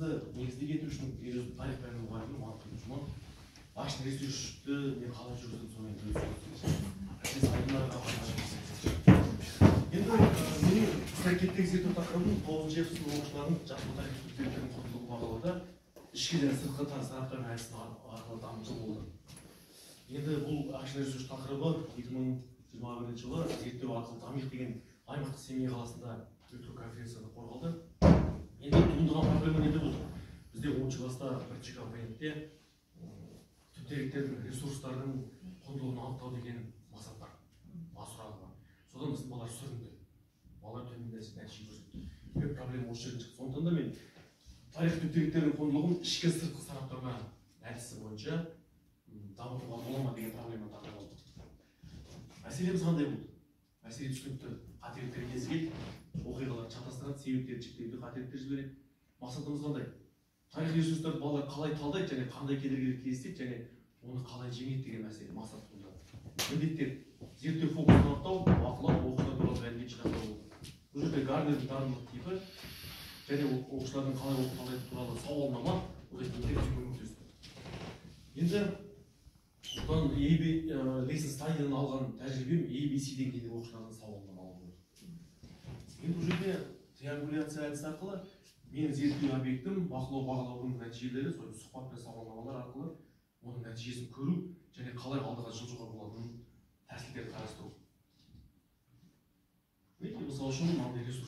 тақырыбымызды негізге келтіру үшін өзім тарих пәнінің мұғалімі Мансұр Жұман ашық ресурсты мен қалай жүргіздім сонымен енді менің стратегиялық зерттеу тақырыбым 9-шы сынып оқушыларының жалпы тарих студенттерінің құндылығын бағалауда ішкі және сыртқы сараптама әдісі арқылы дамыту болды. Енді бұл ашық ресурс тақырыбы 2021 жылы зерттеу арқылы дамиық деген аймақтық Семей қаласында өткен конференцияда қорғалды. Енді туындаған проблема неде болды? Бізде 10-шы класста бірінші компонентте түп деректердің ресурстардың құндылығын анықтау деген мақсат бар, сұрағы бар. Содан біздің балалар сүрінді, балалар төмен нәтиже көрсетті. Проблема осы жерден шықты. Сондықтан да мен тарих түп деректердің құндылығын ішкі сыртқы сараптама әдісі бойынша дамытуға бола ма деген проблеманы тақырып алдым. Мәселеміз қандай болды? Мәселе түсінікті, қателіктер кезігеді, оқиғалар шатастырады, себептерді жіктейді, қателіктер жібереді. Мақсатымыз қандай? Тарих ресурстарды балалар қалай талдайды және қандай кедергілер кездеседі және оны қалай жеңеді деген мәселе мақсат туындады. Міндеттер зерттеу фокусын анықтау, бақылау, оқиға туралы мәлімет жинақтау болды. Бұл жерде Гарднердің дарындылық типі және оқушылардың қалай оқу талдайды туралы сауалнама көмектесті. Енді бұдан Лесін Стайннан алған тәжірибем ABC деңгейдегі оқушылардың сауалнама алу болды. Енді бұл жерде триангуляция әдісі арқылы менің зерттеу объектім бақылау бағалаудың нәтижелері, сұхбат пен сауалнамалар арқылы оның нәтижесін көру және қалай алдыға жылжуға болатынын тәсілдерді қарастыру. Мысал үшін мынандай ресурс